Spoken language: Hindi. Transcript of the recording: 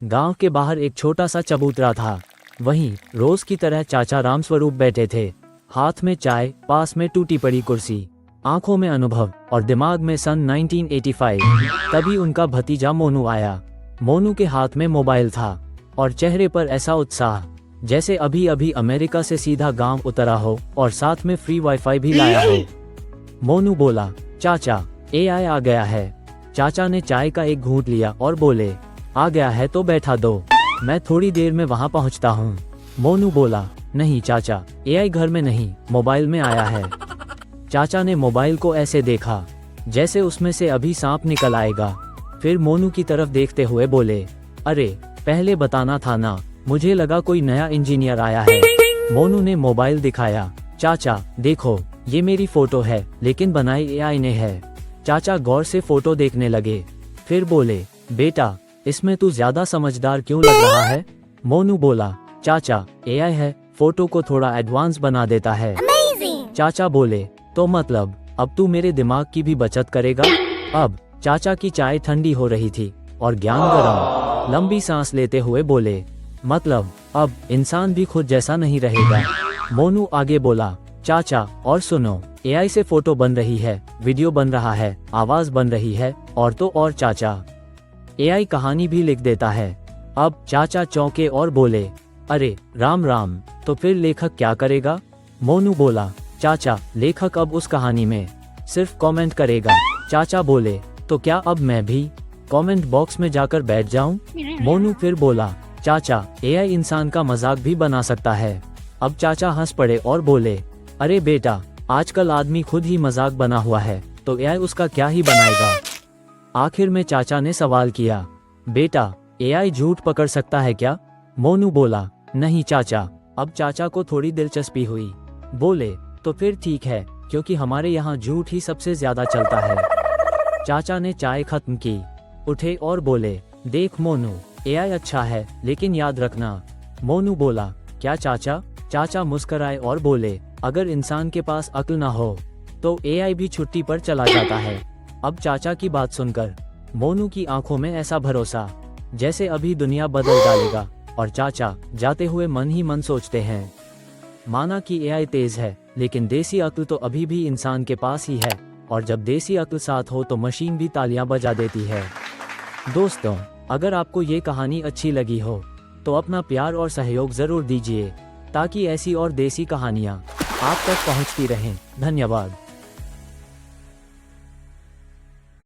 गांव के बाहर एक छोटा सा चबूतरा था। वहीं रोज की तरह चाचा रामस्वरूप बैठे थे, हाथ में चाय, पास में टूटी पड़ी कुर्सी, आंखों में अनुभव और दिमाग में सन 1985। तभी उनका भतीजा मोनू आया। मोनू के हाथ में मोबाइल था और चेहरे पर ऐसा उत्साह जैसे अभी अभी अमेरिका से सीधा गांव उतरा हो और साथ में फ्री वाईफाई भी लाया हो। मोनू बोला, चाचा एआई आ गया है। चाचा ने चाय का एक घूंट लिया और बोले, आ गया है तो बैठा दो, मैं थोड़ी देर में वहां पहुंचता हूं। मोनू बोला, नहीं चाचा, एआई घर में नहीं, मोबाइल में आया है। चाचा ने मोबाइल को ऐसे देखा जैसे उसमें से अभी सांप निकल आएगा। फिर मोनू की तरफ देखते हुए बोले, अरे पहले बताना था ना, मुझे लगा कोई नया इंजीनियर आया है। मोनू ने मोबाइल दिखाया, चाचा देखो ये मेरी फोटो है, लेकिन बनाई एआई ने है। चाचा गौर से फोटो देखने लगे, फिर बोले, बेटा इसमें तू ज्यादा समझदार क्यों लग रहा है? मोनू बोला, चाचा एआई है, फोटो को थोड़ा एडवांस बना देता है। चाचा बोले, तो मतलब अब तू मेरे दिमाग की भी बचत करेगा? अब चाचा की चाय ठंडी हो रही थी और ज्ञान गरम। लंबी सांस लेते हुए बोले, मतलब अब इंसान भी खुद जैसा नहीं रहेगा। मोनू आगे बोला, चाचा और सुनो, एआई से फोटो बन रही है, वीडियो बन रहा है, आवाज बन रही है, और तो और चाचा एआई कहानी भी लिख देता है। अब चाचा चौंके और बोले, अरे राम राम, तो फिर लेखक क्या करेगा? मोनू बोला, चाचा लेखक अब उस कहानी में सिर्फ कमेंट करेगा। चाचा बोले, तो क्या अब मैं भी कमेंट बॉक्स में जाकर बैठ जाऊं? मोनू फिर बोला, चाचा एआई इंसान का मजाक भी बना सकता है। अब चाचा हंस पड़े और बोले, अरे बेटा आजकल आदमी खुद ही मजाक बना हुआ है, तो एआई उसका क्या ही बनाएगा। आखिर में चाचा ने सवाल किया, बेटा एआई झूठ पकड़ सकता है क्या? मोनू बोला, नहीं चाचा। अब चाचा को थोड़ी दिलचस्पी हुई, बोले, तो फिर ठीक है, क्योंकि हमारे यहाँ झूठ ही सबसे ज्यादा चलता है। चाचा ने चाय खत्म की, उठे और बोले, देख मोनू, एआई अच्छा है, लेकिन याद रखना। मोनू बोला, क्या चाचा? चाचा मुस्कराए और बोले, अगर इंसान के पास अक्ल ना हो तो एआई भी छुट्टी पर चला जाता है। अब चाचा की बात सुनकर मोनू की आंखों में ऐसा भरोसा जैसे अभी दुनिया बदल डालेगा। और चाचा जाते हुए मन ही मन सोचते हैं, माना कि एआई तेज है, लेकिन देसी अक्ल तो अभी भी इंसान के पास ही है, और जब देसी अक्ल साथ हो तो मशीन भी तालियां बजा देती है। दोस्तों, अगर आपको ये कहानी अच्छी लगी हो तो अपना प्यार और सहयोग जरूर दीजिए, ताकि ऐसी और देसी कहानियाँ आप तक पहुँचती रहें। धन्यवाद।